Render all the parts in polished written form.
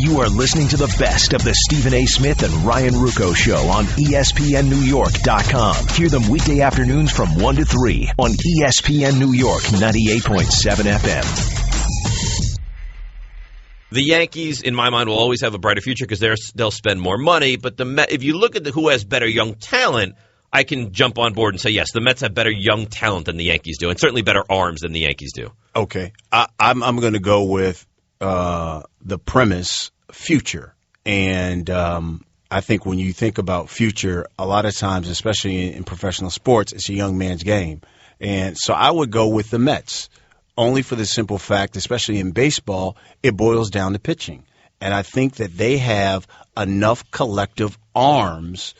You are listening to the best of the Stephen A. Smith and Ryan Ruocco Show on ESPNNewYork.com. Hear them weekday afternoons from 1 to 3 on ESPN New York 98.7 FM. The Yankees, in my mind, will always have a brighter future because they'll spend more money. But if you look at who has better young talent, I can jump on board and say, yes, the Mets have better young talent than the Yankees do, and certainly better arms than the Yankees do. Okay. I'm going to go with the premise future. And I think when you think about future, a lot of times, especially in professional sports, it's a young man's game. And so I would go with the Mets, only for the simple fact, especially in baseball, it boils down to pitching. And I think that they have enough collective arms,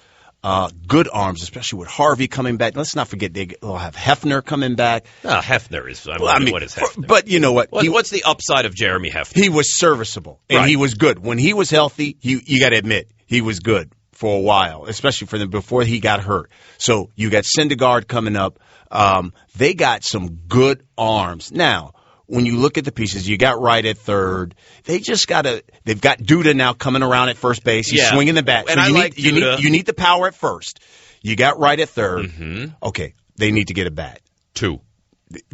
good arms, especially with Harvey coming back. Let's not forget they'll have Hefner coming back. Hefner is, what is Hefner? But you know what? What's the upside of Jeremy Hefner? He was serviceable, and He was good. When he was healthy, you got to admit, he was good for a while, especially before he got hurt. So you got Syndergaard coming up. They got some good arms. Now, when you look at the pieces, you got Wright at third. They've got Duda now coming around at first base. He's swinging the bat. And so you need the power at first. You got Wright at third. Mm-hmm. Okay, they need to get a bat. 2.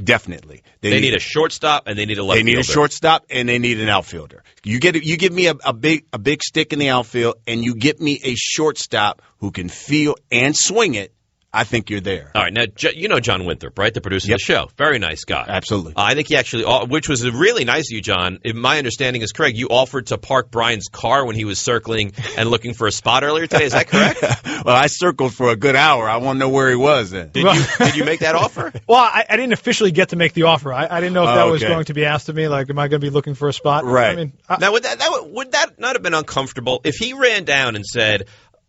Definitely. They need a shortstop and they need a left fielder. They need a shortstop and they need an outfielder. You give me a big stick in the outfield and you get me a shortstop who can feel and swing it. I think you're there. All right. Now, you know John Winthrop, right? The producer of the show. Very nice guy. Absolutely. I think he actually, which was really nice of you, John. If my understanding is correct, you offered to park Brian's car when he was circling and looking for a spot earlier today. Is that correct? Well, I circled for a good hour. I want to know where he was then. Did you make that offer? Well, I didn't officially get to make the offer. I didn't know if that was going to be asked of me. Like, am I going to be looking for a spot? Right. I mean, now, would that not have been uncomfortable if he ran down and said,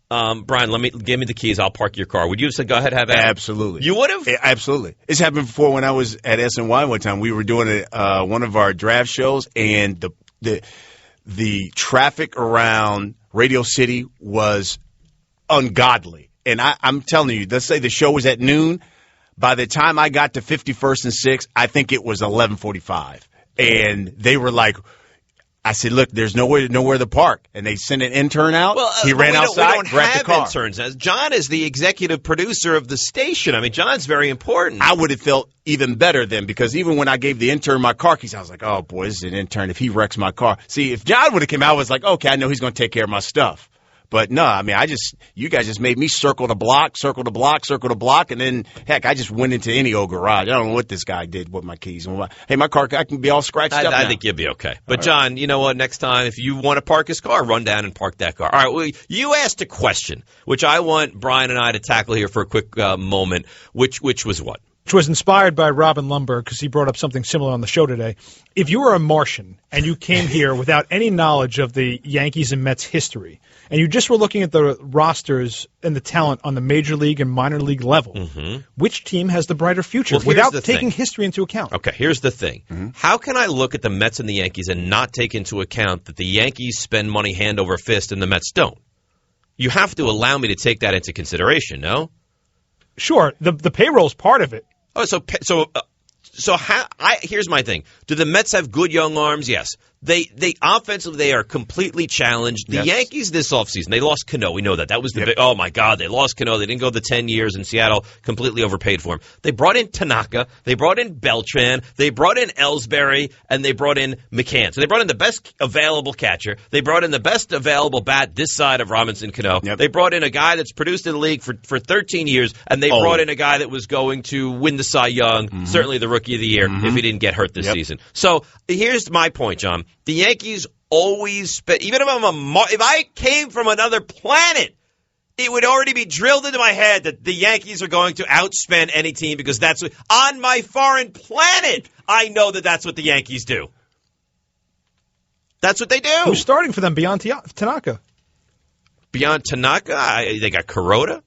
Brian, give me the keys. I'll park your car. Would you have said, go ahead, have at it? Absolutely. You would have? Absolutely. It's happened before when I was at SNY one time. We were doing one of our draft shows, and the traffic around Radio City was ungodly. And I'm telling you, let's say the show was at noon. By the time I got to 51st and 6th, I think it was 11:45. And they were like, I said, look, there's nowhere to park. And they sent an intern out. He ran outside, grabbed the car. Interns. John is the executive producer of the station. I mean, John's very important. I would have felt even better then, because even when I gave the intern my car keys, I was like, oh, boy, this is an intern. If he wrecks my car. See, if John would have come out, I was like, okay, I know he's going to take care of my stuff. But no, I mean, you guys just made me circle the block, and then, heck, I just went into any old garage. I don't know what this guy did with my keys. Hey, my car, I can be all scratched up now. I think you'll be okay. But, right. John, you know what? Next time, if you want to park his car, run down and park that car. All right, well, you asked a question, which I want Brian and I to tackle here for a quick moment, which was what? Which was inspired by Robin Lundberg, because he brought up something similar on the show today. If you were a Martian and you came here without any knowledge of the Yankees and Mets history, and you just were looking at the rosters and the talent on the major league and minor league level, which team has the brighter future without taking history into account? Okay, here's the thing. How can I look at the Mets and the Yankees and not take into account that the Yankees spend money hand over fist and the Mets don't? You have to allow me to take that into consideration, no? Sure, the payroll's part of it. Oh, so here's my thing. Do the Mets have good young arms? Yes. They offensively, they are completely challenged. The Yankees this offseason, they lost Geno. We know that. That was the big, oh my God, they lost Geno. They didn't go the 10 years in Seattle, completely overpaid for him. They brought in Tanaka, they brought in Beltran, they brought in Ellsbury, and they brought in McCann. So they brought in the best available catcher. They brought in the best available bat this side of Robinson Cano. They brought in a guy that's produced in the league for 13 years, and they brought in a guy that was going to win the Cy Young, certainly the Rookie of the Year, if he didn't get hurt this season. So here's my point, John. The Yankees always spend, even if I came from another planet, it would already be drilled into my head that the Yankees are going to outspend any team, because that's what, on my foreign planet, I know that that's what the Yankees do. That's what they do. Who's starting for them beyond Tanaka? Beyond Tanaka, they got Kuroda.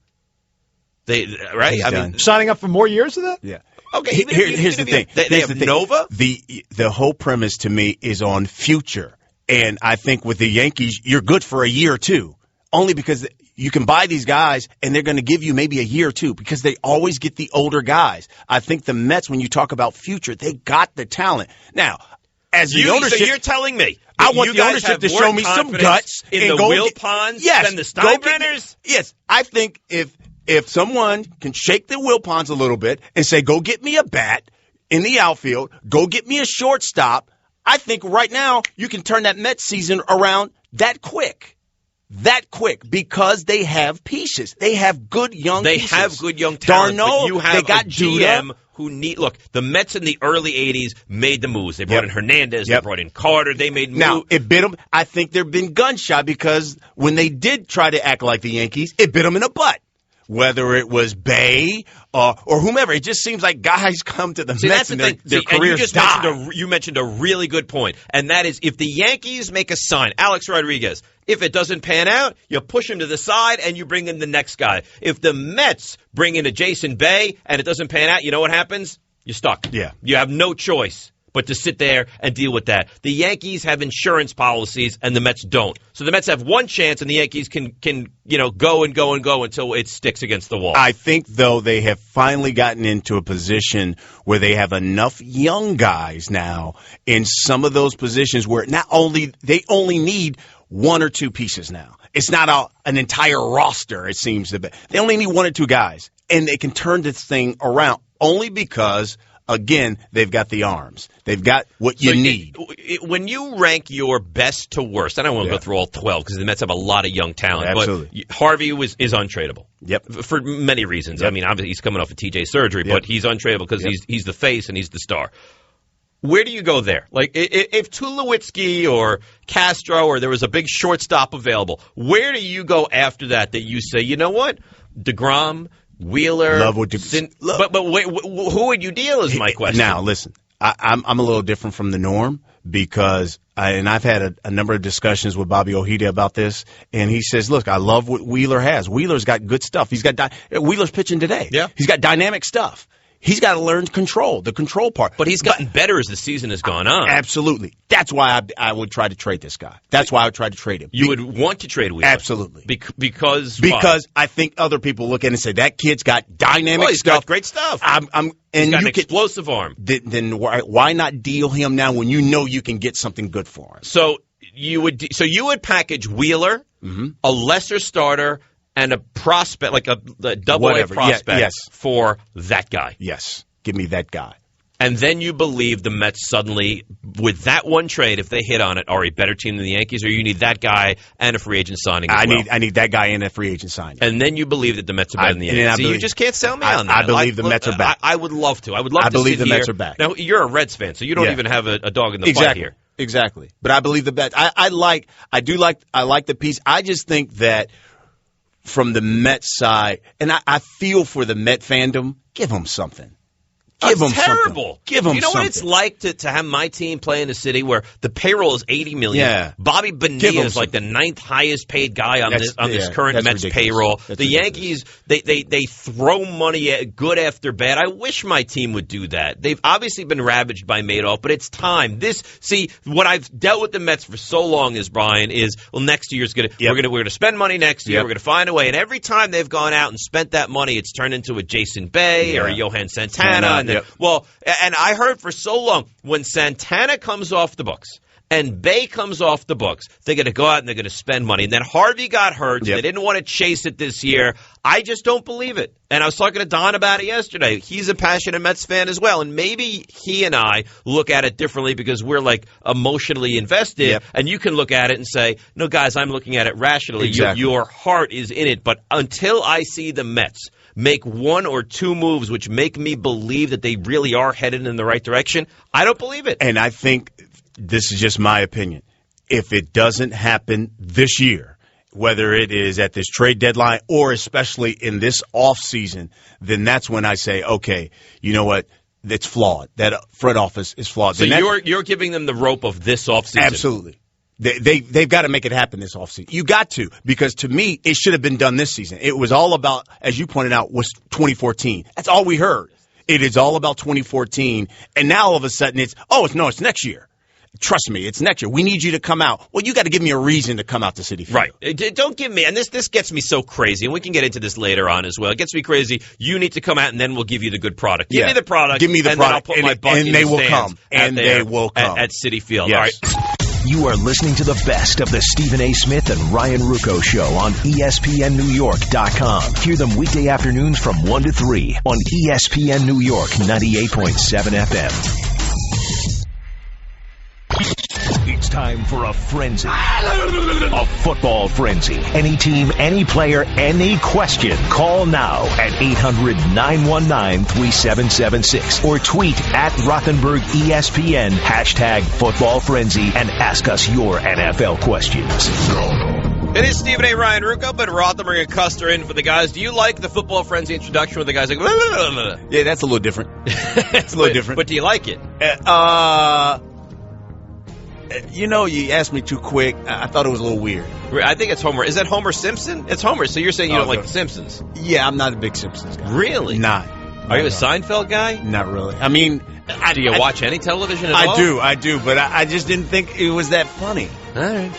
Signing up for more years of that? Yeah. Okay, here's the thing. They have Nova? The whole premise to me is on future. And I think with the Yankees, you're good for a year or two. Only because you can buy these guys and they're going to give you maybe a year or two, because they always get the older guys. I think the Mets, when you talk about future, they got the talent. Now, as the ownership. So you're telling me I want the ownership to show me some guts in the Wilpons than the Steinbrenners? Yes. I think if someone can shake the Wilpons a little bit and say, go get me a bat in the outfield, go get me a shortstop, I think right now you can turn that Mets season around that quick. That quick, because they have pieces. They have good young pieces. They have good young talent, but you have they got a GM who look, the Mets in the early 80s made the moves. They brought in Hernandez, they brought in Carter, they made moves. Now, it bit them. I think they've been gun-shy because when they did try to act like the Yankees, it bit them in the butt. Whether it was Bay or whomever, it just seems like guys come to the Mets that's and the thing. their careers die. You mentioned a really good point, and that is if the Yankees make a sign, Alex Rodriguez, if it doesn't pan out, you push him to the side and you bring in the next guy. If the Mets bring in a Jason Bay and it doesn't pan out, you know what happens? You're stuck. Yeah. You have no choice but to sit there and deal with that. The Yankees have insurance policies and the Mets don't. So the Mets have one chance and the Yankees can go and go and go until it sticks against the wall. I think, though, they have finally gotten into a position where they have enough young guys now in some of those positions where they only need one or two pieces now. It's not an entire roster, it seems to be. They only need one or two guys, and they can turn this thing around only because, again, they've got the arms. They've got what you need. When you rank your best to worst, I don't want to go through all 12 because the Mets have a lot of young talent. Absolutely. But Harvey is untradeable. Yep. For many reasons. I mean, obviously he's coming off a TJ surgery, but he's untradeable because he's the face and he's the star. Where do you go there? Like, if Tulowitzki or Castro or there was a big shortstop available, where do you go after that you say, you know what, DeGrom, Wheeler, but wait, who would you deal is my question. Now, listen, I'm a little different from the norm because I've had a number of discussions with Bobby Ojeda about this, and he says, look, I love what Wheeler has. Wheeler's got good stuff. Wheeler's pitching today. Yeah. He's got dynamic stuff. He's got to learn the control part. But he's gotten better as the season has gone on. Absolutely. That's why I would try to trade this guy. That's why I would try to trade him. You would want to trade Wheeler? Absolutely. Because I think other people look at it and say, that kid's got dynamic he's stuff. Got great stuff. He's got an explosive arm. Then why not deal him now when you know you can get something good for him? So you would package Wheeler, a lesser starter, and a prospect, like a double-A prospect for that guy. Yes. Give me that guy. And then you believe the Mets suddenly, with that one trade, if they hit on it, are a better team than the Yankees, or you need that guy and a free agent signing as well? I need that guy and a free agent signing. And then you believe that the Mets are better than the Yankees. You just can't sell me on that. I believe the Mets are back. I would love to. I would love to believe sit the here. Mets are back. Now, you're a Reds fan, so you don't even have a dog in the fight here. Exactly. But I believe the Mets. I like the piece. I just think that from the Mets side, and I feel for the Met fandom, give them something. Give them terrible. Something. Give them something. You know what it's like to have my team play in a city where the payroll is $80 million. Yeah. Bobby Bonilla is like the 9th highest paid guy on this current Mets ridiculous. Payroll. The Yankees, they throw money at good after bad. I wish my team would do that. They've obviously been ravaged by Madoff, but it's time. What I've dealt with the Mets for so long is, Brian, next year's we're gonna spend money next year. We're gonna find a way. And every time they've gone out and spent that money, it's turned into a Jason Bay or a Johan Santana. And I heard for so long, when Santana comes off the books and Bay comes off the books, they're going to go out and they're going to spend money. And then Harvey got hurt. So they didn't want to chase it this year. I just don't believe it. And I was talking to Don about it yesterday. He's a passionate Mets fan as well. And maybe he and I look at it differently because we're like emotionally invested. Yep. And you can look at it and say, no, guys, I'm looking at it rationally. Exactly. Your heart is in it. But until I see the Mets make one or two moves which make me believe that they really are headed in the right direction, I don't believe it. And I think this is just my opinion. If it doesn't happen this year, whether it is at this trade deadline or especially in this offseason, then that's when I say, okay, you know what? It's flawed. That front office is flawed. So you're giving them the rope of this offseason? Absolutely. They've got to make it happen this offseason. You got to, because to me, it should have been done this season. It was all about, as you pointed out, was 2014. That's all we heard. It is all about 2014. And now all of a sudden it's next year. trust me, it's next year. We need you to come out. Well, you got to give me a reason to come out to Citi Field. Right. Don't give me, and this gets me so crazy, and we can get into this later on as well. It gets me crazy. You need to come out, and then we'll give you the good product. Give me the product. Give me the and product. Then I'll put my butt in they the will stands come. And they will come. At Citi Field. Yes. All right. You are listening to the best of the Stephen A. Smith and Ryan Ruocco Show on ESPNNewYork.com. Hear them weekday afternoons from 1 to 3 on ESPN New York 98.7 FM. It's time for a frenzy. A football frenzy. Any team, any player, any question. Call now at 800-919-3776 or tweet at Rothenberg ESPN, hashtag football frenzy, and ask us your NFL questions. It is Stephen A. Ryan Ruocco, but Rothenberg and Custer in for the guys. Do you like the football frenzy introduction where the guys like, blah, blah, blah, blah? Yeah, that's a little different. It's a little different. But do you like it? You asked me too quick. I thought it was a little weird. I think it's Homer. Is that Homer Simpson? It's Homer. So you're saying you don't like The Simpsons? Yeah, I'm not a big Simpsons guy. Really? Not. Are you a Seinfeld guy? Not really. I mean, do you watch any television at all? I do, but I just didn't think it was that funny. All right.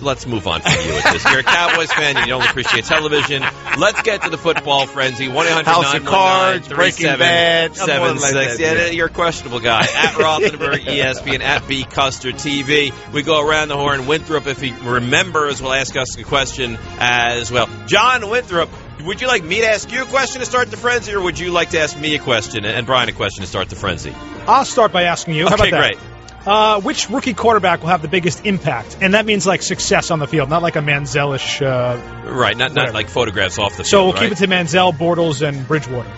Let's move on from you with this. You're a Cowboys fan. You don't appreciate television. Let's get to the football frenzy. 1-800-919-3776. House of Cards, Breaking Bad. Yeah, you're a questionable guy. At Rothenberg ESPN, at B Custer TV. We go around the horn. Winthrop, if he remembers, will ask us a question as well. John Winthrop, would you like me to ask you a question to start the frenzy, or would you like to ask me a question and Brian a question to start the frenzy? I'll start by asking you. How about that? Great. Which rookie quarterback will have the biggest impact? And that means like success on the field, not like a Manziel-ish. Right, not like photographs off the field. So we'll keep it to Manziel, Bortles, and Bridgewater.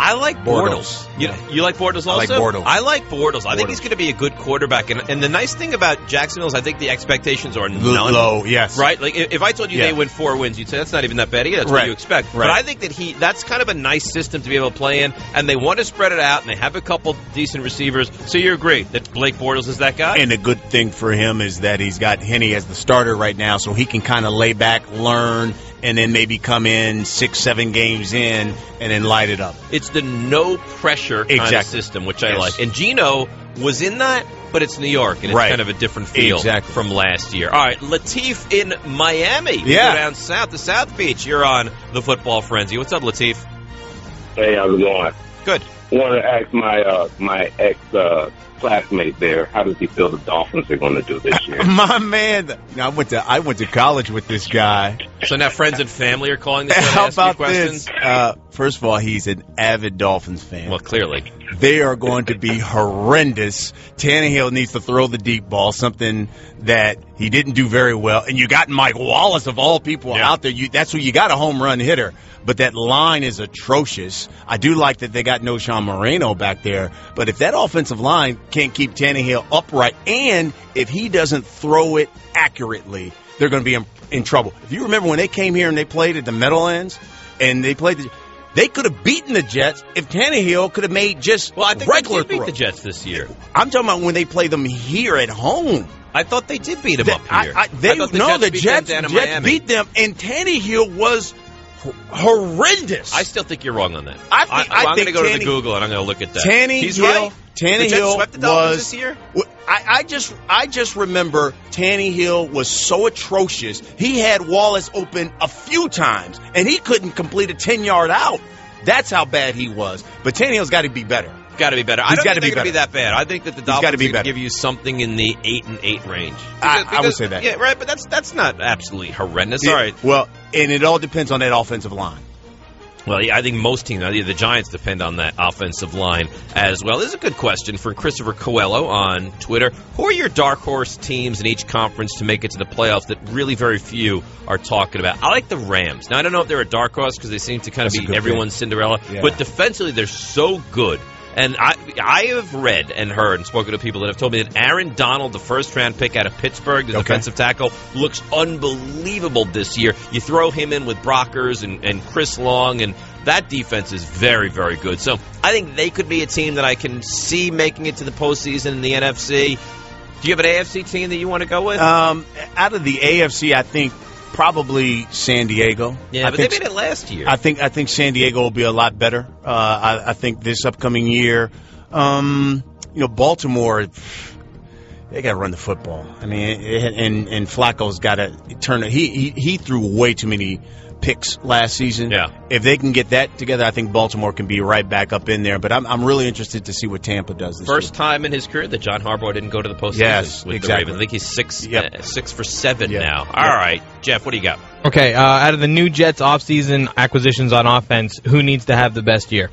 I like Bortles. You like Bortles also? I like Bortles. I like Bortles. I think he's going to be a good quarterback. And the nice thing about Jacksonville is I think the expectations are low, yes. Right? Like if I told you they win 4 wins, you'd say that's not even that bad either. That's what you expect. Right. But I think that that's kind of a nice system to be able to play in, and they want to spread it out, and they have a couple decent receivers. So you agree that Blake Bortles is that guy? And the good thing for him is that he's got Henne as the starter right now, so he can kind of lay back, learn, and then maybe come in 6-7 games in and then light it up. It's the no pressure kind of system, which I like. And Geno was in that, but it's New York, and it's kind of a different feel from last year. All right, Latif in Miami. We go down south to South Beach. You're on the Football Frenzy. What's up, Latif? Hey, how's it going? Good. I wanted to ask my ex-classmate there, how does he feel the Dolphins are going to do this year? My man, I went to college with this guy. So now friends and family are calling this How to ask about you questions? this? First of all, he's an avid Dolphins fan. Well, clearly. They are going to be horrendous. Tannehill needs to throw the deep ball, something that he didn't do very well. And you got Mike Wallace, of all people, out there. That's who you got, a home run hitter. But that line is atrocious. I do like that they got Noshawn Moreno back there. But if that offensive line can't keep Tannehill upright, and if he doesn't throw it accurately, they're going to be in trouble. If you remember when they came here and they played at the Meadowlands, and they could have beaten the Jets if Tannehill could have made just regular throws. Well, I think they did beat the Jets this year. I'm talking about when they play them here at home. I thought they did beat them up here. The Jets beat them, and Tannehill was horrendous. I still think you're wrong on that. I'm going to go to the Google and I'm going to look at that. He's right. Tannehill the Jets swept the Dolphins this year? I just remember Tannehill was so atrocious. He had Wallace open a few times, and he couldn't complete a 10-yard out. That's how bad he was. But Tannehill's got to be better. Got to be better. I don't think they're going to be that bad. I think that the Dolphins are going to give you something in the 8-8 range. I would say that. Yeah, right. But that's not absolutely horrendous. Yeah, all right. Well, and it all depends on that offensive line. Well, yeah, I think most teams, the Giants, depend on that offensive line as well. This is a good question from Christopher Coelho on Twitter. Who are your dark horse teams in each conference to make it to the playoffs that really very few are talking about? I like the Rams. Now, I don't know if they're a dark horse because they seem to kind of be everyone's Cinderella, but defensively they're so good. And I have read and heard and spoken to people that have told me that Aaron Donald, the first-round pick out of Pittsburgh, the defensive tackle, looks unbelievable this year. You throw him in with Brockers and Chris Long, and that defense is very, very good. So I think they could be a team that I can see making it to the postseason in the NFC. Do you have an AFC team that you want to go with? Out of the AFC, I think probably San Diego. Yeah, but they made it last year. I think San Diego will be a lot better. I think this upcoming year, Baltimore, They got to run the football. I mean, and Flacco's got to turn it. He threw way too many picks last season. Yeah. If they can get that together, I think Baltimore can be right back up in there. But I'm really interested to see what Tampa does this First year. time in his career that John Harbaugh didn't go to the postseason Yes, with exactly. the Ravens. I think he's 6 for 7 now. Yep. All right, Jeff, what do you got? Okay, out of the new Jets offseason acquisitions on offense, who needs to have the best year?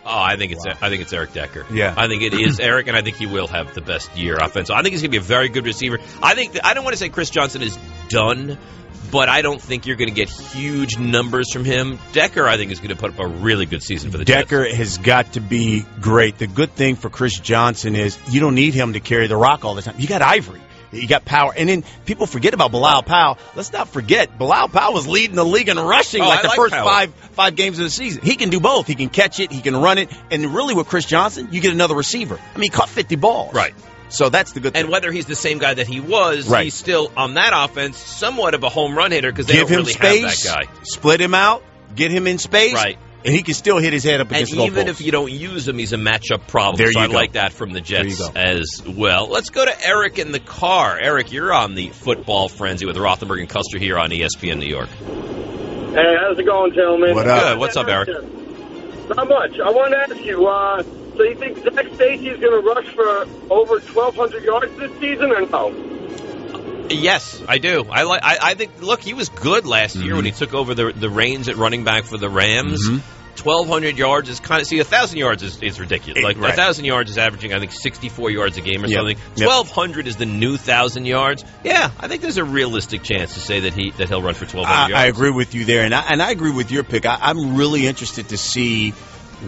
Oh, I think it's Eric Decker. Yeah. I think it is Eric, and I think he will have the best year offensive. I think he's going to be a very good receiver. I don't want to say Chris Johnson is done, but I don't think you're going to get huge numbers from him. Decker, I think, is going to put up a really good season for the Jets. Decker has got to be great. The good thing for Chris Johnson is you don't need him to carry the rock all the time. You got Ivory. You got power. And then people forget about Bilal Powell. Let's not forget, Bilal Powell was leading the league in rushing the first five games of the season. He can do both. He can catch it. He can run it. And really with Chris Johnson, you get another receiver. I mean, he caught 50 balls. Right. So that's the good thing. And whether he's the same guy that he was, Right. he's still, on that offense, somewhat of a home run hitter because they Give don't him really space, have that guy. split him out, get him in space. Right. And he can still hit his head up And against the goalpost. even if you don't use him, he's a matchup problem. There so you I go. like that from the Jets There you go. as well. Let's go to Eric in the car. Eric, you're on the football frenzy with Rothenberg and Custer here on ESPN New York. Hey, how's it going, gentlemen? What up? Good. What's up, Eric? Not much. I want to ask you, so you think Zach Stacy is going to rush for over 1,200 yards this season or no? Yes, I do. I think. Look, he was good last year when he took over the reins at running back for the Rams. 1,200 yards is kind of 1,000 yards is ridiculous. Like 1,000 yards is averaging, I think, 64 yards a game or something. 1,200 is the new 1,000 yards. Yeah, I think there's a realistic chance to say that he'll run for 1,200 yards. I agree with you there, and I agree with your pick. I'm really interested to see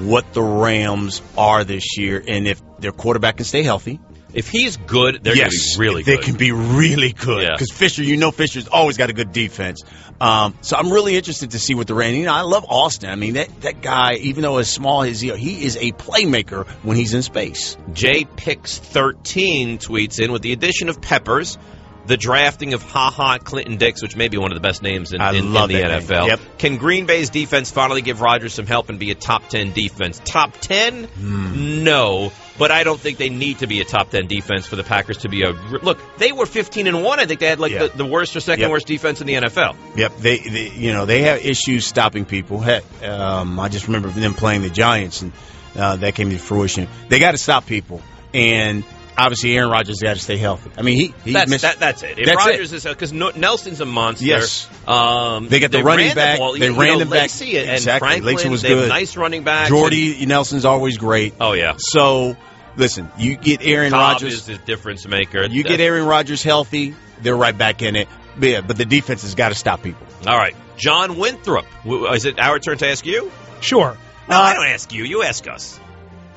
what the Rams are this year, and if their quarterback can stay healthy. If he's good, they're going to be really good. They can be really good because Fisher's always got a good defense. So I'm really interested to see what the Rams. I love Austin. I mean, that guy, even though as small as he is a playmaker when he's in space. J Picks 13 tweets in with the addition of Peppers, the drafting of Clinton Dix, which may be one of the best names in the NFL. Yep. Can Green Bay's defense finally give Rodgers some help and be a top 10 defense? Top 10? No. But I don't think they need to be a top 10 defense for the Packers to be a look. They were 15-1. I think they had the worst or second worst defense in the NFL. Yep, they have issues stopping people. Heck, I just remember them playing the Giants, and that came to fruition. They got to stop people, and obviously Aaron Rodgers got to stay healthy. I mean, that's it. If Rodgers is because Nelson's a monster. Yes, they got the running back. They ran him back. Exactly. And Franklin was they have good. nice running backs. Jordy Nelson's always great. Oh yeah. So listen, you get Aaron Cobb Rodgers is the difference maker. You get Aaron Rodgers healthy, they're right back in it. But the defense has got to stop people. All right, John Winthrop. Is it our turn to ask you? Sure. No, I don't ask you. You ask us.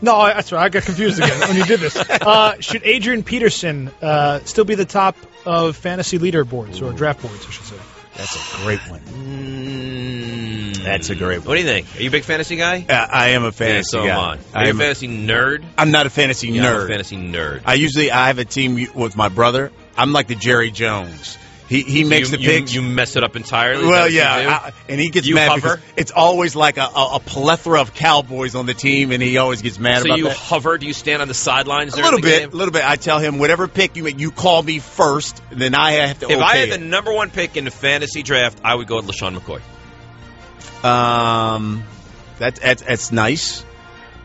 No, that's right. I got confused again when you did this. Should Adrian Peterson still be the top of fantasy leaderboards or draft boards, I should say? That's a great one. That's a great one. What do you think? Are you a big fantasy guy? I am a fantasy guy. guy. Are you a fantasy nerd? I'm not a fantasy nerd. I'm a fantasy nerd. I have a team with my brother. I'm like the Jerry Jones. He makes the picks. You mess it up entirely? Well, yeah. And he gets mad because it's always like a plethora of Cowboys on the team, and he always gets mad about that. So you hover? Do you stand on the sidelines? A little bit. I tell him, whatever pick you make, you call me first, then I have to If I had the number one pick in the fantasy draft, I would go with LaShawn McCoy. That's nice.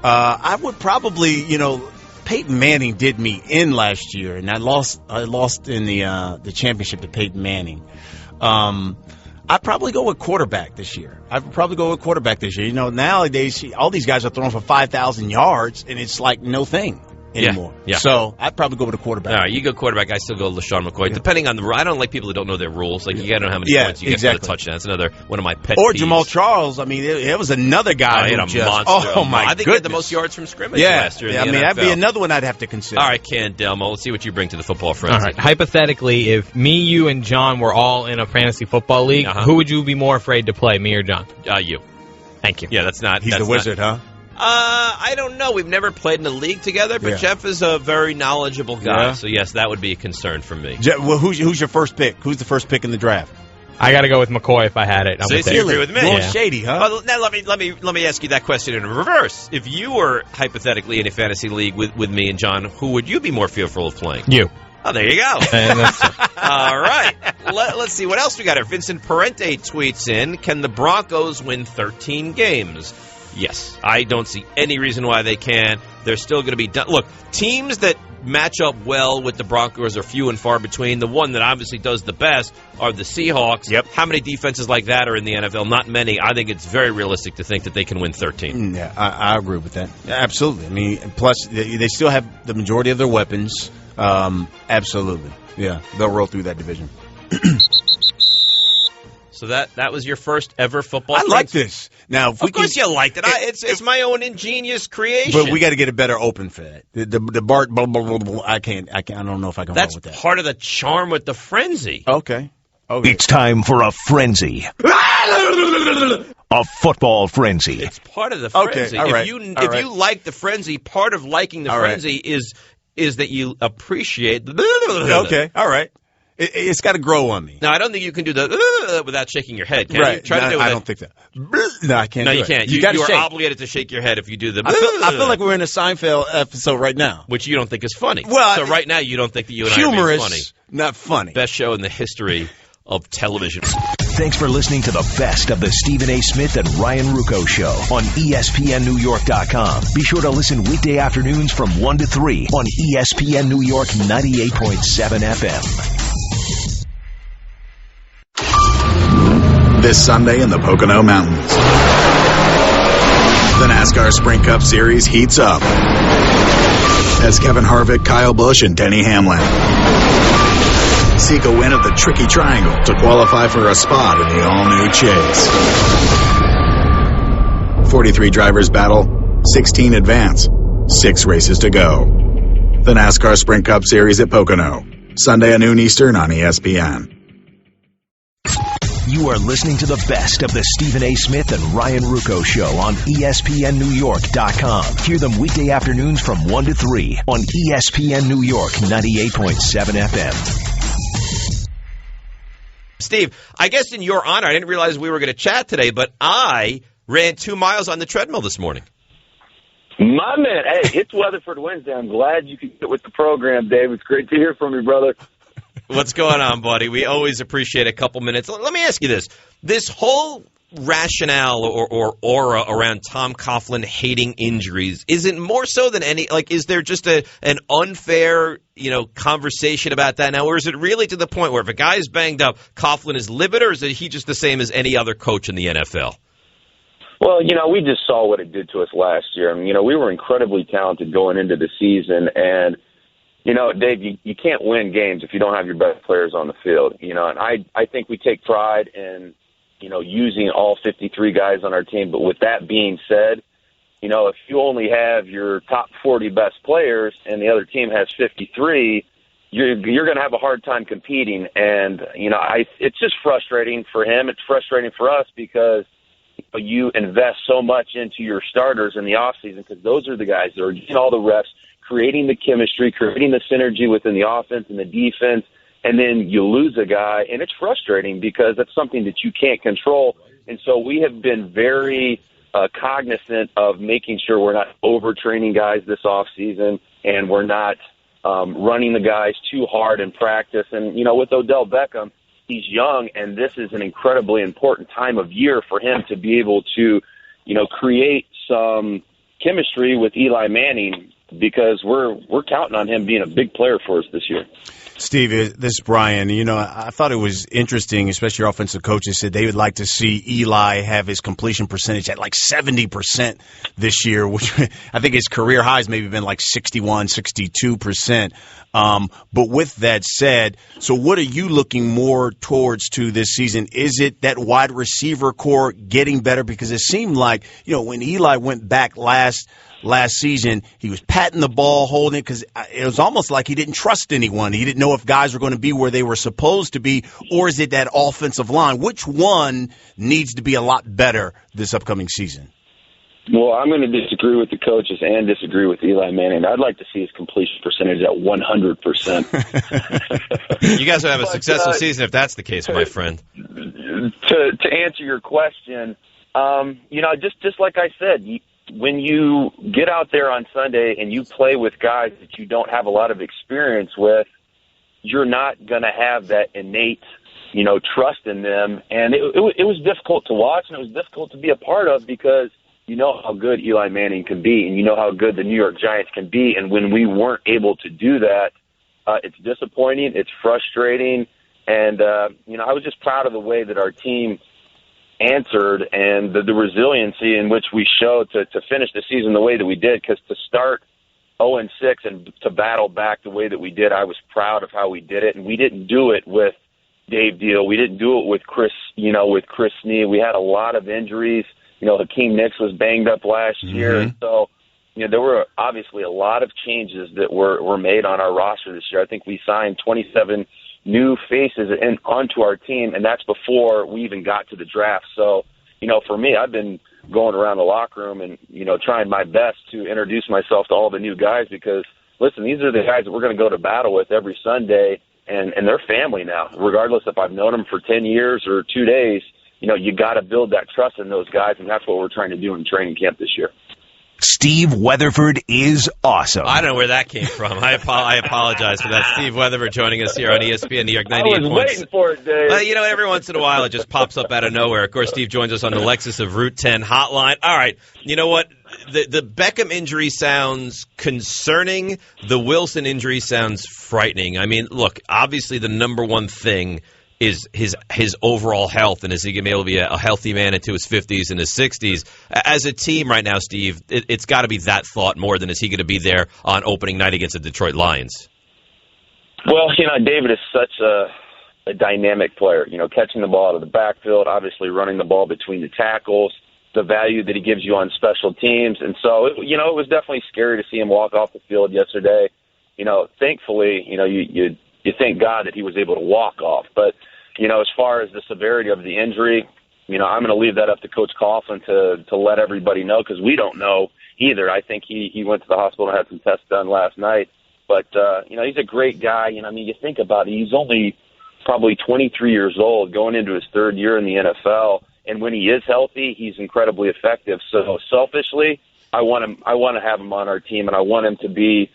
I would probably, Peyton Manning did me in last year, and I lost in the championship to Peyton Manning. I'd probably go with quarterback this year. Nowadays, all these guys are throwing for 5,000 yards, and it's like no thing anymore. Yeah. So I'd probably go with a quarterback. All right, you go quarterback. I still go LaShawn McCoy. Yeah. Depending on the I don't like people that don't know their rules. Like, you got to know how many points you get for the touchdown. That's another one of my pet peeves. Jamal Charles. I mean, it was another guy who monster. Oh, my goodness. I think he had the most yards from scrimmage last year in the NFL. that'd be another one I'd have to consider. All right, Candelmo, let's see what you bring to the football frenzy. All right. Hypothetically, if me, you, and John were all in a fantasy football league, who would you be more afraid to play, me or John? You. Thank you. Yeah, that's not... He's the wizard, huh? I don't know. We've never played in a league together, but Jeff is a very knowledgeable guy. Yeah. So, yes, that would be a concern for me. Well, who's your first pick? Who's the first pick in the draft? I got to go with McCoy if I had it. So you agree with me? Going shady, huh? Well, now let me ask you that question in reverse. If you were hypothetically in a fantasy league with me and John, who would you be more fearful of playing? You. Oh, there you go. All right. Let's see what else we got here. Vincent Parente tweets in, can the Broncos win 13 games? Yes. I don't see any reason why they can't. They're still going to be done. Look, teams that match up well with the Broncos are few and far between. The one that obviously does the best are the Seahawks. Yep. How many defenses like that are in the NFL? Not many. I think it's very realistic to think that they can win 13. Yeah, I agree with that. Absolutely. I mean, plus, they still have the majority of their weapons. Absolutely. Yeah, they'll roll through that division. So that was your first ever football. I like this. Now, if of course you liked it. It's my own ingenious creation. But we got to get a better open for that. The Bart. Blah, blah, blah, blah, I can't. I don't know if I can. That's roll with that. part of the charm with the frenzy. Okay. It's time for a frenzy. A football frenzy. It's part of the frenzy. Okay. All right. If you like the frenzy, part of liking the frenzy is that you appreciate. Okay. All right. It's got to grow on me. Now, I don't think you can do the without shaking your head. Can you? Try to do it. I don't think that. No, I can't. No, do you it. can't. You are obligated to shake your head if you do the. I feel like we're in a Seinfeld episode right now, which you don't think is funny. Well, so right now you don't think that you and I are being funny. Not funny. Best show in the history of television. Thanks for listening to the best of the Stephen A. Smith and Ryan Ruocco Show on ESPNNewYork.com. Be sure to listen weekday afternoons from 1 to 3 on ESPN New York 98.7 FM. This Sunday in the Pocono Mountains, the NASCAR Sprint Cup Series heats up as Kevin Harvick, Kyle Busch, and Denny Hamlin seek a win of the Tricky Triangle to qualify for a spot in the all-new Chase. 43 drivers battle, 16 advance, 6 races to go. The NASCAR Sprint Cup Series at Pocono, Sunday at noon Eastern on ESPN. You are listening to the best of the Stephen A. Smith and Ryan Ruocco Show on ESPNNewYork.com. Hear them weekday afternoons from 1 to 3 on ESPN New York 98.7 FM. Steve, I guess in your honor, I didn't realize we were going to chat today, but I ran 2 miles on the treadmill this morning. My man, hey, it's Weatherford Wednesday. I'm glad you could get with the program, Dave. It's great to hear from you, brother. What's going on, buddy? We always appreciate a couple minutes. Let me ask you this. This whole rationale or aura around Tom Coughlin hating injuries, is it more so than any, like, is there just an unfair, conversation about that now? Or is it really to the point where if a guy's banged up, Coughlin is livid, or is he just the same as any other coach in the NFL? Well, we just saw what it did to us last year. I mean, we were incredibly talented going into the season, and Dave, you can't win games if you don't have your best players on the field. And I think we take pride in, using all 53 guys on our team. But with that being said, if you only have your top 40 best players and the other team has 53, you're going to have a hard time competing. And, it's just frustrating for him. It's frustrating for us because you invest so much into your starters in the offseason because those are the guys that are getting all the reps, creating the chemistry, creating the synergy within the offense and the defense, and then you lose a guy, and it's frustrating because that's something that you can't control. And so we have been very cognizant of making sure we're not overtraining guys this offseason and we're not running the guys too hard in practice. And, with Odell Beckham, he's young, and this is an incredibly important time of year for him to be able to, create some chemistry with Eli Manning, because we're counting on him being a big player for us this year. Steve, this is Brian. I thought it was interesting, especially your offensive coaches said they would like to see Eli have his completion percentage at like 70% this year, which I think his career high has maybe been like 61, 62%. But with that said, so what are you looking more towards to this season? Is it that wide receiver core getting better? Because it seemed like, when Eli went back last season, he was patting the ball, holding it, because it was almost like he didn't trust anyone. He didn't know if guys were going to be where they were supposed to be, or is it that offensive line? Which one needs to be a lot better this upcoming season? Well, I'm going to disagree with the coaches and disagree with Eli Manning. I'd like to see his completion percentage at 100%. You guys will have a successful season if that's the case, my friend. To answer your question, just like I said, when you get out there on Sunday and you play with guys that you don't have a lot of experience with, you're not going to have that innate, trust in them. And it was difficult to watch, and it was difficult to be a part of because you know how good Eli Manning can be, and you know how good the New York Giants can be. And when we weren't able to do that, it's disappointing. It's frustrating. And, I was just proud of the way that our team answered and the resiliency in which we showed to finish the season the way that we did, because to start 0-6 and to battle back the way that we did, I was proud of how we did it. And we didn't do it with Dave Deal. We didn't do it with Chris Snead. We had a lot of injuries. Hakeem Nicks was banged up last year. And so, there were obviously a lot of changes that were made on our roster this year. I think we signed 27 new faces onto our team, and that's before we even got to the draft. So, for me, I've been going around the locker room and, trying my best to introduce myself to all the new guys because, listen, these are the guys that we're going to go to battle with every Sunday, and they're family now. Regardless if I've known them for 10 years or 2 days, you got to build that trust in those guys, and that's what we're trying to do in training camp this year. Steve Weatherford is awesome. I don't know where that came from. I apologize for that. Steve Weatherford joining us here on ESPN New York 98 I was waiting for it, Dave. Every once in a while it just pops up out of nowhere. Of course, Steve joins us on the Lexus of Route 10 hotline. All right, you know what? The Beckham injury sounds concerning. The Wilson injury sounds frightening. I mean, look, obviously the number one thing is his overall health, and is he going to be able to be a healthy man into his 50s and his 60s? As a team right now, Steve, it's got to be that thought more than is he going to be there on opening night against the Detroit Lions? Well, David is such a dynamic player, catching the ball out of the backfield, obviously running the ball between the tackles, the value that he gives you on special teams. And so, it was definitely scary to see him walk off the field yesterday. Thankfully, you thank God that he was able to walk off. But, as far as the severity of the injury, I'm going to leave that up to Coach Cortland to let everybody know, because we don't know either. I think he went to the hospital and had some tests done last night. But, he's a great guy. You think about it, he's only probably 23 years old, going into his third year in the NFL. And when he is healthy, he's incredibly effective. So selfishly, I want to have him on our team, and I want him to be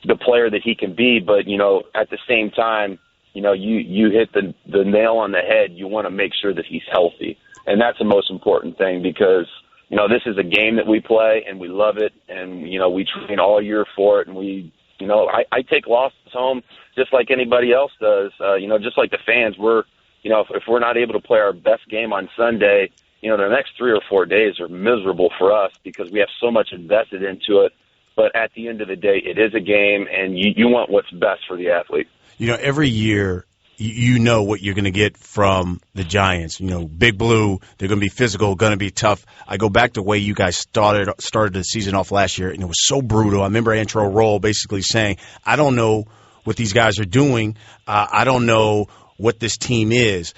the player that he can be. But, at the same time, you hit the nail on the head. You want to make sure that he's healthy. And that's the most important thing, because, this is a game that we play and we love it, and, we train all year for it. And I take losses home just like anybody else does. Just like the fans, if we're not able to play our best game on Sunday, the next 3 or 4 days are miserable for us because we have so much invested into it. But at the end of the day, it is a game, and you want what's best for the athlete. Every year, you know what you're going to get from the Giants. Big Blue, they're going to be physical, going to be tough. I go back to the way you guys started the season off last year, and it was so brutal. I remember Antro Roll basically saying, I don't know what these guys are doing. I don't know what this team is.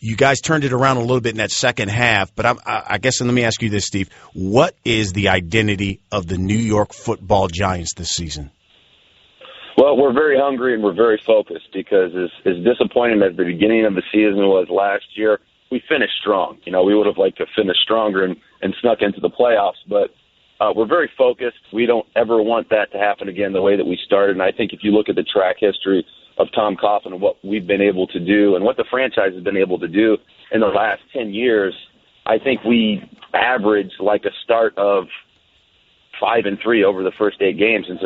You guys turned it around a little bit in that second half, but I guess, and let me ask you this, Steve. What is the identity of the New York Football Giants this season? Well, we're very hungry and we're very focused, because as disappointing as the beginning of the season was last year, we finished strong. We would have liked to finish stronger and snuck into the playoffs, but we're very focused. We don't ever want that to happen again the way that we started. And I think if you look at the track history of Tom Coughlin and what we've been able to do and what the franchise has been able to do in the last 10 years, I think we average like a start of 5-3 over the first 8 games. And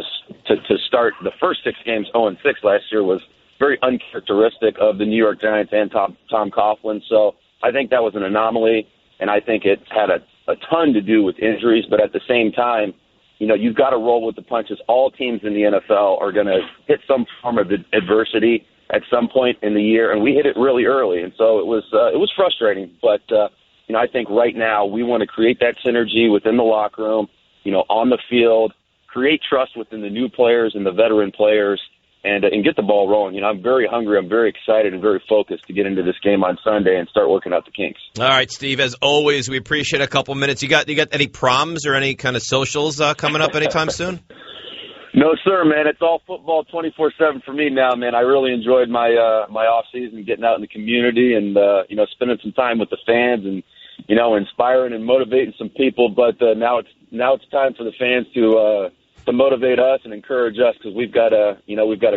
to start the first 6 games 0-6 last year was very uncharacteristic of the New York Giants and Tom Coughlin. So I think that was an anomaly, and I think it had a ton to do with injuries. But at the same time, you've got to roll with the punches. All teams in the NFL are going to hit some form of adversity at some point in the year, and we hit it really early. And so it was frustrating. But, I think right now we want to create that synergy within the locker room, on the field, create trust within the new players and the veteran players, and get the ball rolling. I'm very hungry. I'm very excited and very focused to get into this game on Sunday and start working out the kinks. All right, Steve, as always, we appreciate a couple minutes. You got any proms or any kind of socials coming up anytime soon? No, sir, man. It's all football 24/7 for me now, man. I really enjoyed my off season, getting out in the community and spending some time with the fans and inspiring and motivating some people. But now it's time for the fans motivate us and encourage us because we've got a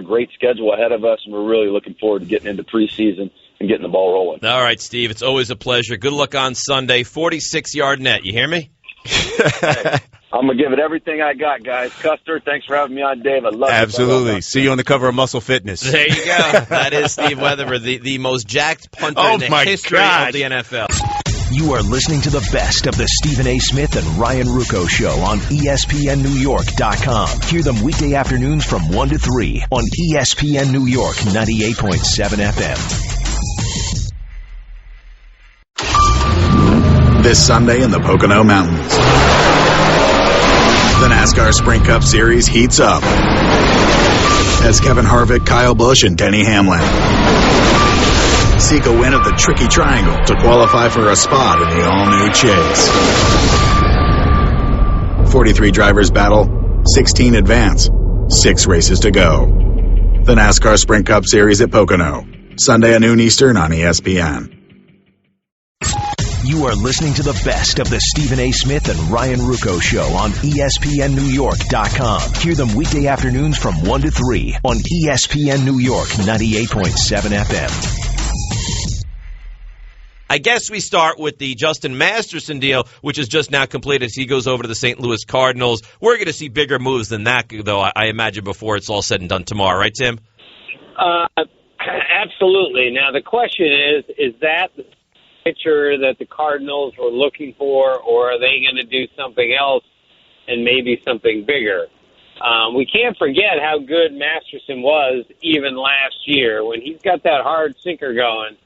great schedule ahead of us, and we're really looking forward to getting into preseason and getting the ball rolling. All right, Steve, it's always a pleasure. Good luck on Sunday. 46-yard net. You hear me? Hey, I'm going to give it everything I got, guys. Custer, thanks for having me on, Dave. I love it. Absolutely. See you on the cover of Muscle Fitness. There you go. That is Steve Weatherford, the most jacked punter in the history of the NFL. You are listening to the best of the Stephen A. Smith and Ryan Ruocco Show on ESPNNewYork.com. Hear them weekday afternoons from 1 to 3 on ESPN New York 98.7 FM. This Sunday in the Pocono Mountains, the NASCAR Sprint Cup Series heats up as Kevin Harvick, Kyle Busch, and Denny Hamlin seek a win of the Tricky Triangle to qualify for a spot in the all-new Chase. 43 drivers battle, 16 advance, 6 races to go. The NASCAR Sprint Cup Series at Pocono, Sunday at noon Eastern on ESPN. You are listening to the best of the Stephen A. Smith and Ryan Ruocco Show on ESPNNewYork.com. Hear them weekday afternoons from 1 to 3 on ESPN New York 98.7 FM. I guess we start with the Justin Masterson deal, which is just now completed as he goes over to the St. Louis Cardinals. We're going to see bigger moves than that, though, I imagine, before it's all said and done tomorrow. Right, Tim? Absolutely. Now, the question is that the pitcher that the Cardinals were looking for, or are they going to do something else and maybe something bigger? We can't forget how good Masterson was even last year. When he's got that hard sinker going,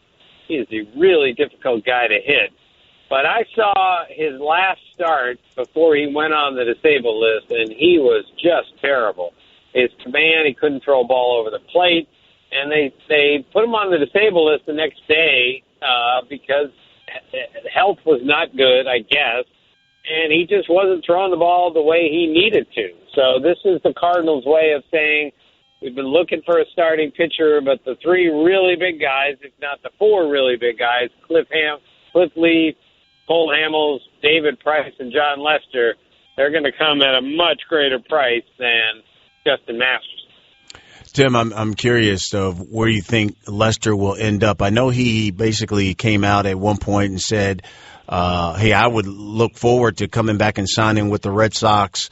he is a really difficult guy to hit. But I saw his last start before he went on the disabled list, and he was just terrible. His command, he couldn't throw a ball over the plate, and they put him on the disabled list the next day because health was not good, I guess, and he just wasn't throwing the ball the way he needed to. So this is the Cardinals' way of saying, we've been looking for a starting pitcher, but the 3 really big guys, if not the 4 really big guys, Cliff Lee, Cole Hamels, David Price, and John Lester, they're going to come at a much greater price than Justin Masterson. Tim, I'm curious of where you think Lester will end up. I know he basically came out at one point and said, hey, I would look forward to coming back and signing with the Red Sox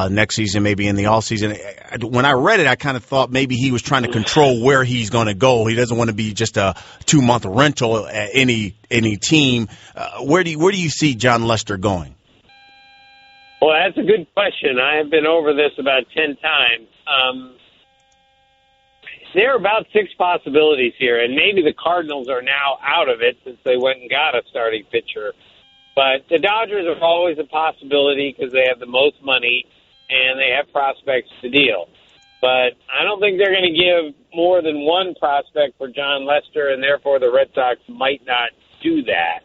next season, maybe in the offseason. When I read it, I kind of thought maybe he was trying to control where he's going to go. He doesn't want to be just a 2-month rental at any team. Where do you see John Lester going? Well, that's a good question. I have been over this about 10 times. There are about 6 possibilities here, and maybe the Cardinals are now out of it since they went and got a starting pitcher. But the Dodgers are always a possibility because they have the most money and they have prospects to deal. But I don't think they're going to give more than 1 prospect for John Lester, and therefore the Red Sox might not do that.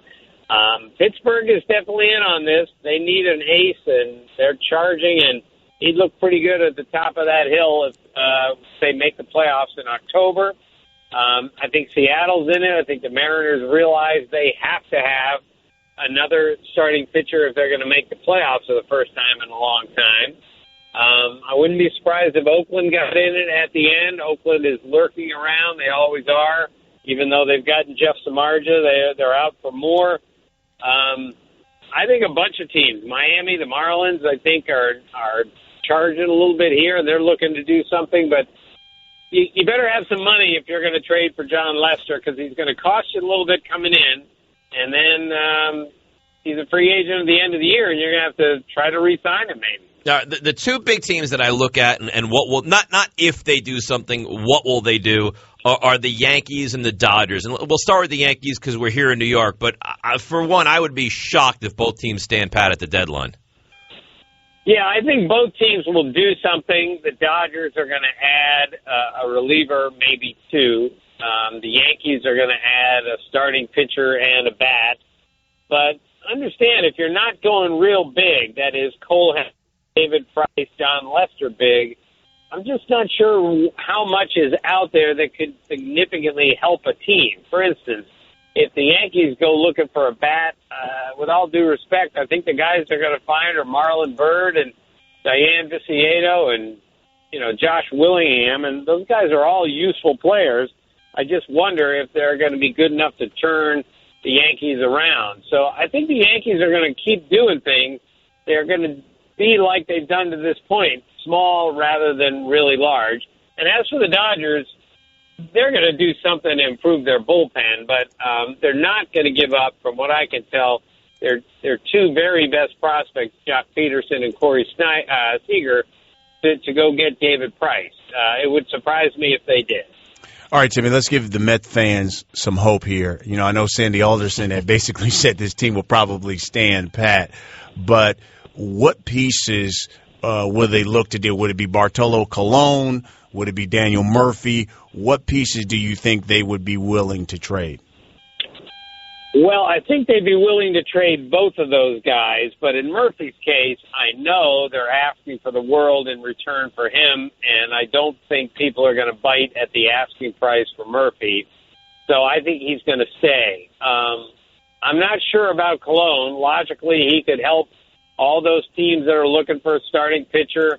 Pittsburgh is definitely in on this. They need an ace, and they're charging, and he'd look pretty good at the top of that hill if they make the playoffs in October. I think Seattle's in it. I think the Mariners realize they have to have another starting pitcher if they're going to make the playoffs for the first time in a long time. I wouldn't be surprised if Oakland got in it at the end. Oakland is lurking around. They always are. Even though they've gotten Jeff Samardzija, they're out for more. I think a bunch of teams, Miami, the Marlins, I think are charging a little bit here, and they're looking to do something. But you better have some money if you're going to trade for John Lester, because he's going to cost you a little bit coming in, and then he's a free agent at the end of the year, and you're going to have to try to re-sign him maybe. Now, the 2 big teams that I look at and what will not if they do something, what will they do, are the Yankees and the Dodgers. And we'll start with the Yankees because we're here in New York. But for one, I would be shocked if both teams stand pat at the deadline. Yeah, I think both teams will do something. The Dodgers are going to add a reliever, maybe 2. The Yankees are going to add a starting pitcher and a bat. But understand, if you're not going real big, that is Cole, David Price, John Lester big, I'm just not sure how much is out there that could significantly help a team. For instance, if the Yankees go looking for a bat, with all due respect, I think the guys they're going to find are Marlon Byrd and Diane Viciedo and, Josh Willingham, and those guys are all useful players. I just wonder if they're going to be good enough to turn the Yankees around. So I think the Yankees are going to keep doing things. They're going to be like they've done to this point, small rather than really large. And as for the Dodgers, they're going to do something to improve their bullpen, but they're not going to give up, from what I can tell. Their two very best prospects, Jock Peterson and Corey Seager, to go get David Price. It would surprise me if they did. All right, Timmy, let's give the Met fans some hope here. I know Sandy Alderson had basically said this team will probably stand pat, but what pieces will they look to do? Would it be Bartolo Colon? Would it be Daniel Murphy? What pieces do you think they would be willing to trade? Well, I think they'd be willing to trade both of those guys, but in Murphy's case, I know they're asking for the world in return for him, and I don't think people are going to bite at the asking price for Murphy, so I think he's going to stay. I'm not sure about Colon. Logically, he could help all those teams that are looking for a starting pitcher.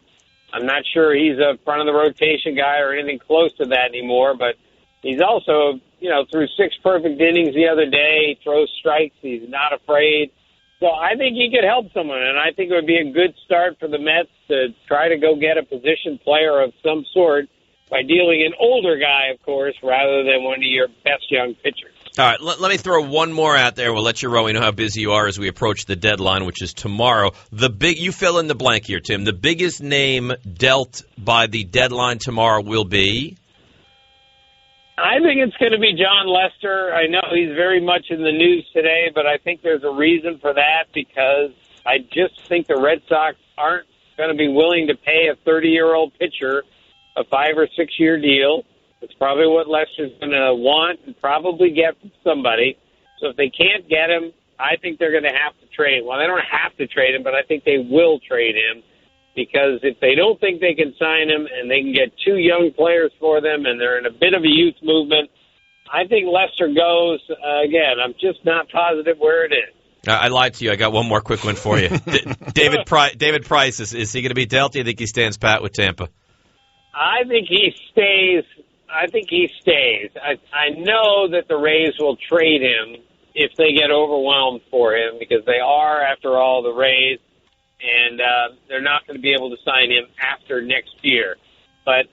I'm not sure he's a front-of-the-rotation guy or anything close to that anymore, but he's also, threw 6 perfect innings the other day, throws strikes, he's not afraid. So I think he could help someone, and I think it would be a good start for the Mets to try to go get a position player of some sort by dealing an older guy, of course, rather than one of your best young pitchers. All right, let me throw one more out there. We'll let you roll. We know how busy you are as we approach the deadline, which is tomorrow. You fill in the blank here, Tim. The biggest name dealt by the deadline tomorrow will be? I think it's going to be John Lester. I know he's very much in the news today, but I think there's a reason for that because I just think the Red Sox aren't going to be willing to pay a 30-year-old pitcher a 5 or 6 year deal. It's probably what Lester's going to want and probably get from somebody. So if they can't get him, I think they're going to have to trade. Well, they don't have to trade him, but I think they will trade him because if they don't think they can sign him and they can get 2 young players for them and they're in a bit of a youth movement, I think Lester goes. Again, I'm just not positive where it is. I lied to you. I got one more quick one for you. David Price, is he going to be dealt? Do you think he stands pat with Tampa? I think he stays. I know that the Rays will trade him if they get overwhelmed for him because they are, after all, the Rays, and they're not going to be able to sign him after next year. But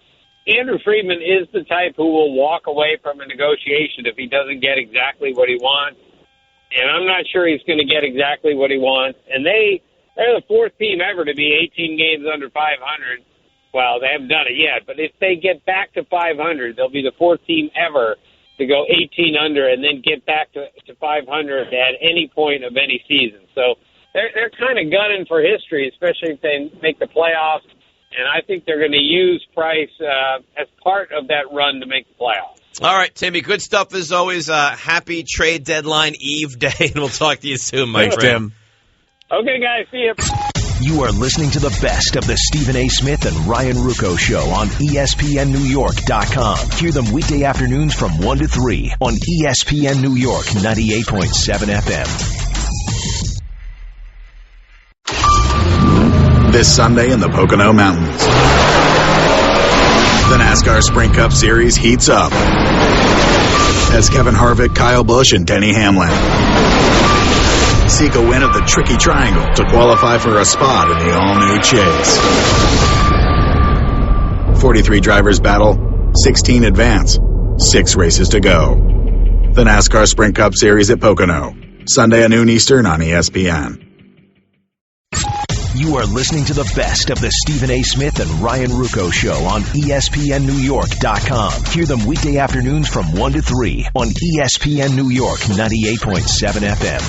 Andrew Friedman is the type who will walk away from a negotiation if he doesn't get exactly what he wants. And I'm not sure he's going to get exactly what he wants. And they're the 4th team ever to be 18 games under 500. Well, they haven't done it yet, but if they get back to 500, they'll be the 4th team ever to go 18 under and then get back to 500 at any point of any season. So they're kind of gunning for history, especially if they make the playoffs. And I think they're going to use Price as part of that run to make the playoffs. All right, Timmy, good stuff as always. Happy trade deadline eve day, and we'll talk to you soon, my friend. Tim. Okay, guys, see you. You are listening to the best of the Stephen A. Smith and Ryan Ruocco Show on ESPNNewYork.com. Hear them weekday afternoons from 1 to 3 on ESPN New York 98.7 FM. This Sunday in the Pocono Mountains, the NASCAR Sprint Cup Series heats up as Kevin Harvick, Kyle Busch, and Denny Hamlin seek a win of the Tricky Triangle to qualify for a spot in the all-new Chase. 43 drivers battle, 16 advance, 6 races to go. The NASCAR Sprint Cup Series at Pocono, Sunday at noon Eastern on ESPN. You are listening to the best of the Stephen A. Smith and Ryan Ruocco Show on ESPNNewYork.com. Hear them weekday afternoons from 1 to 3 on ESPN New York 98.7 FM.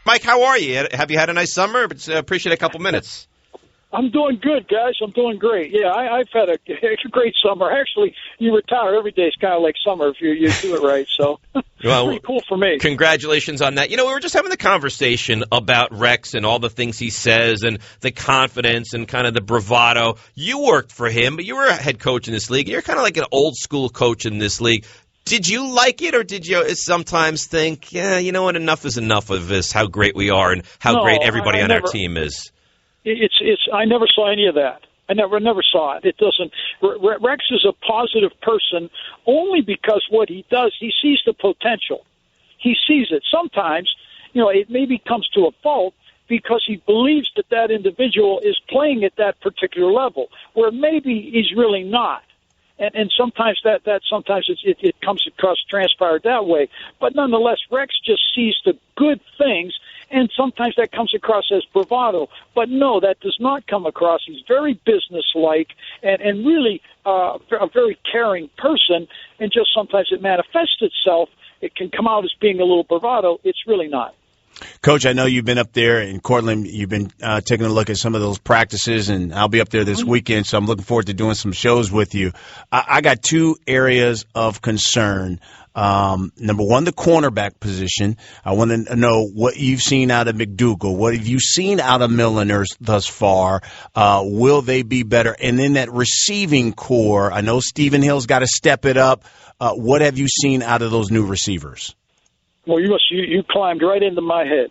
Mike, how are you? Have you had a nice summer? Appreciate a couple minutes. I'm doing good, guys. I'm doing great. Yeah, I've had a great summer. Actually, you retire every day is kind of like summer if you do it right. So well, pretty cool for me. Congratulations on that. We were just having the conversation about Rex and all the things he says and the confidence and kind of the bravado. You worked for him, but you were a head coach in this league. You're kind of like an old school coach in this league. Did you like it, or did you sometimes think, yeah, you know what, enough is enough of this, how great we are and how great everybody on our team is? I never saw any of that. I never saw it. It doesn't. Rex is a positive person only because what he does, he sees the potential. He sees it. Sometimes, it maybe comes to a fault because he believes that individual is playing at that particular level, where maybe he's really not. And sometimes sometimes it comes across transpired that way. But nonetheless, Rex just sees the good things, and sometimes that comes across as bravado. But no, that does not come across. He's very businesslike and really a very caring person, and just sometimes it manifests itself. It can come out as being a little bravado. It's really not. Coach, I know you've been up there in Cortland. You've been taking a look at some of those practices, and I'll be up there this weekend, so I'm looking forward to doing some shows with you. I got two areas of concern. Number one, the cornerback position. I want to know what you've seen out of McDougal. What have you seen out of Milliner thus far? Will they be better? And then that receiving core, I know Stephen Hill's got to step it up. What have you seen out of those new receivers? Well, you climbed right into my head,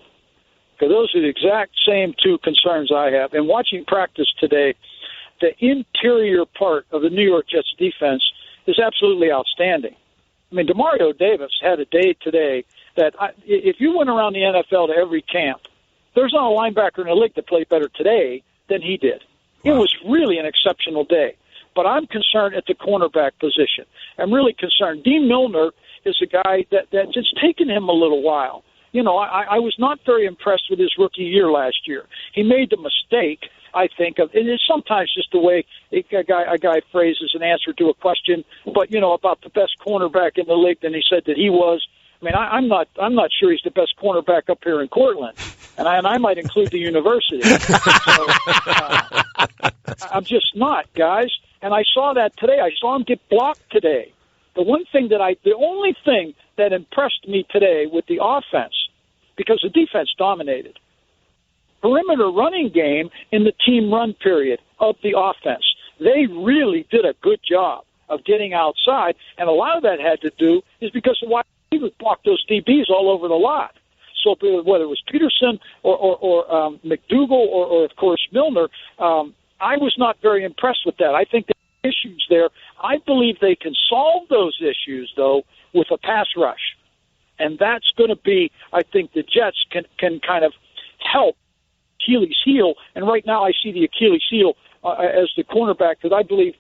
because those are the exact same two concerns I have. And watching practice today, the interior part of the New York Jets defense is absolutely outstanding. I mean, Demario Davis had a day today that if you went around the NFL to every camp, there's not a linebacker in the league that played better today than he did. Wow. It was really an exceptional day. But I'm concerned at the cornerback position. I'm really concerned. Dean Milliner is a guy that it's taken him a little while. I was not very impressed with his rookie year last year. He made the mistake, I think, and it's sometimes just the way a guy phrases an answer to a question, but, about the best cornerback in the league, then he said that he was. I mean, I'm not sure he's the best cornerback up here in Cortland, and I might include the university. So, I'm just not, guys. And I saw that today. I saw him get blocked today. The only thing that impressed me today with the offense, because the defense dominated, perimeter running game in the team run period of the offense. They really did a good job of getting outside, and a lot of that had to do is because of why he would block those DBs all over the lot. So whether it was Peterson or McDougal or of course Milliner, I was not very impressed with that. I think there are issues there. I believe they can solve those issues, though, with a pass rush. And that's going to be, I think the Jets can kind of help Achilles' heel. And right now I see the Achilles' heel as the cornerback, because I believe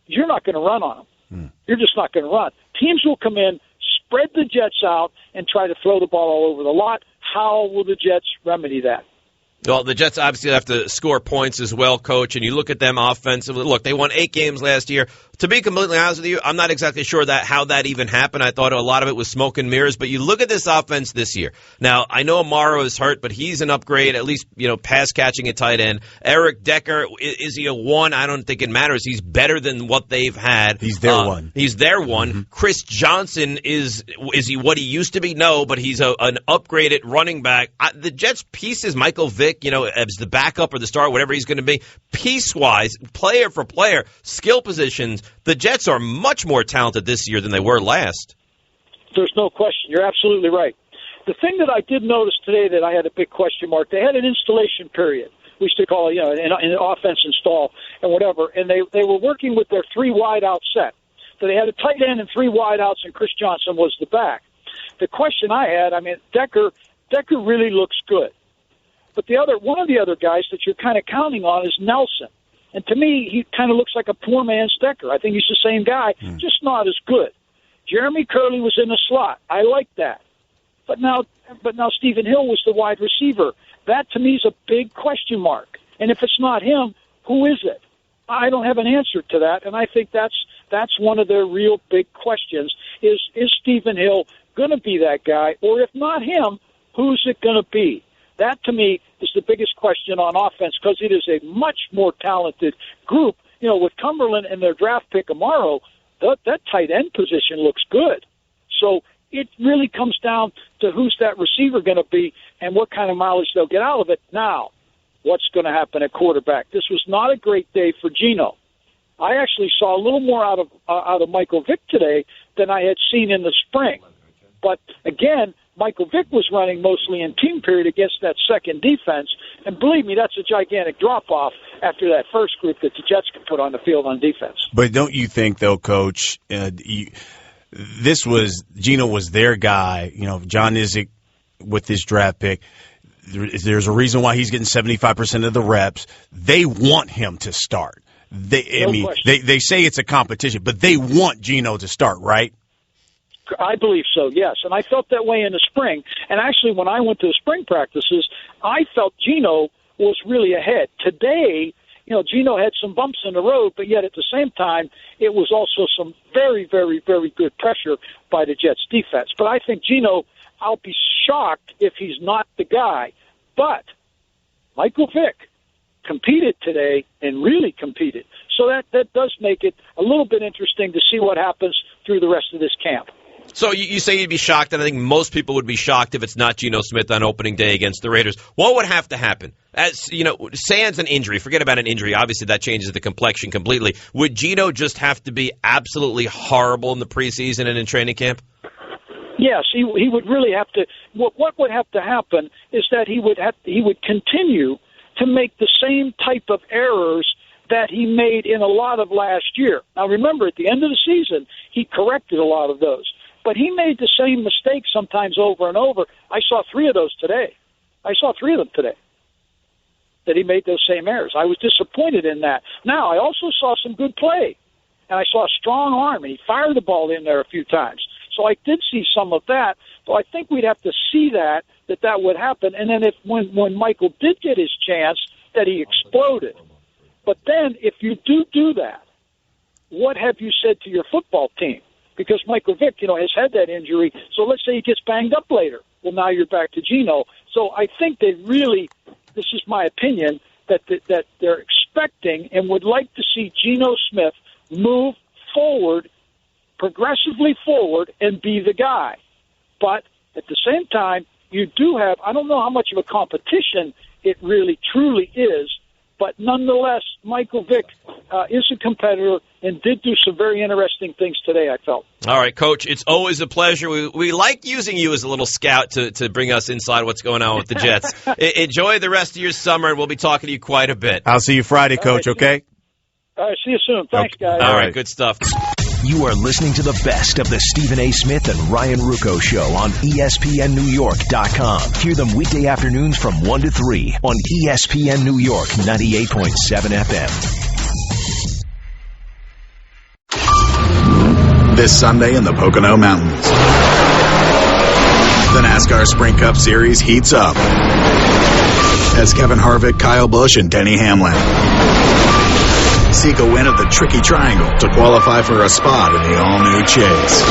you're not going to run on them. You're just not going to run. Teams will come in, spread the Jets out, and try to throw the ball all over the lot. How will the Jets remedy that? Well, the Jets obviously have to score points as well, Coach, and you look at them offensively. Look, they won 8 games last year. To be completely honest with you, I'm not exactly sure how that even happened. I thought a lot of it was smoke and mirrors, but you look at this offense this year. Now, I know Amaro is hurt, but he's an upgrade, at least, pass catching at tight end. Eric Decker, is he a 1? I don't think it matters. He's better than what they've had. He's their one. He's their one. Mm-hmm. Chris Johnson, is he what he used to be? No, but he's an upgraded running back. The Jets' pieces, Michael Vick, as the backup or the star, whatever he's going to be, piece-wise, player for player, skill positions, the Jets are much more talented this year than they were last. There's no question. You're absolutely right. The thing that I did notice today that I had a big question mark, they had an installation period. We used to call it, an offense install and whatever, and they were working with their 3 wide-out set. So they had a tight end and 3 wide-outs, and Chris Johnson was the back. The question I had, Decker really looks good. But one of the other guys that you're kind of counting on is Nelson. And to me, he kind of looks like a poor man's Decker. I think he's the same guy, just not as good. Jeremy Curley was in the slot. I like that. But now Stephen Hill was the wide receiver. That, to me, is a big question mark. And if it's not him, who is it? I don't have an answer to that, and I think that's one of their real big questions, is Stephen Hill going to be that guy? Or if not him, who's it going to be? That, to me, is the biggest question on offense, because it is a much more talented group. With Cumberland and their draft pick Amaro, that tight end position looks good. So it really comes down to who's that receiver going to be and what kind of mileage they'll get out of it. Now, what's going to happen at quarterback? This was not a great day for Geno. I actually saw a little more out of Michael Vick today than I had seen in the spring. But again, Michael Vick was running mostly in team period against that second defense, and believe me, that's a gigantic drop-off after that first group that the Jets could put on the field on defense. But don't you think, though, Coach, Geno was their guy, John Izek with this draft pick. There's a reason why he's getting 75% of the reps. They want him to start. They say it's a competition, but they want Geno to start, right? I believe so, yes. And I felt that way in the spring. And actually, when I went to the spring practices, I felt Geno was really ahead. Today, Geno had some bumps in the road, but yet at the same time, it was also some very, very, very good pressure by the Jets defense. But I think Geno, I'll be shocked if he's not the guy. But Michael Vick competed today and really competed. So that does make it a little bit interesting to see what happens through the rest of this camp. So you say you'd be shocked, and I think most people would be shocked if it's not Geno Smith on opening day against the Raiders. What would have to happen? Sans an injury, forget about an injury. Obviously, that changes the complexion completely. Would Geno just have to be absolutely horrible in the preseason and in training camp? Yes, he would really have to. What would have to happen is that he would continue to make the same type of errors that he made in a lot of last year. Now, remember, at the end of the season, he corrected a lot of those. But he made the same mistakes sometimes over and over. I saw 3 of those today. I saw 3 of them today, that he made those same errors. I was disappointed in that. Now, I also saw some good play, and I saw a strong arm, and he fired the ball in there a few times. So I did see some of that. So I think we'd have to see that would happen. And then when Michael did get his chance, that he exploded. But then if you do that, what have you said to your football team? Because Michael Vick, has had that injury. So let's say he gets banged up later. Well, now you're back to Geno. So I think they really, this is my opinion, that they're expecting and would like to see Geno Smith move forward, progressively forward, and be the guy. But at the same time, you do have, I don't know how much of a competition it really truly is, but nonetheless, Michael Vick is a competitor and did do some very interesting things today, I felt. All right, Coach, it's always a pleasure. We like using you as a little scout to bring us inside what's going on with the Jets. Enjoy the rest of your summer, and we'll be talking to you quite a bit. I'll see you Friday, Coach, okay? All right, see you soon. Thanks, guys. All right, good stuff. You are listening to the best of the Stephen A. Smith and Ryan Ruocco Show on ESPNNewYork.com. Hear them weekday afternoons from 1 to 3 on ESPN New York 98.7 FM. This Sunday in the Pocono Mountains, the NASCAR Sprint Cup Series heats up as Kevin Harvick, Kyle Busch, and Denny Hamlin seek a win of the Tricky Triangle to qualify for a spot in the all-new Chase.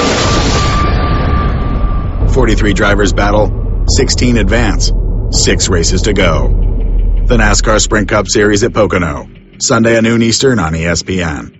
43 drivers battle, 16 advance, 6 races to go. The NASCAR Sprint Cup Series at Pocono, Sunday at noon Eastern on ESPN.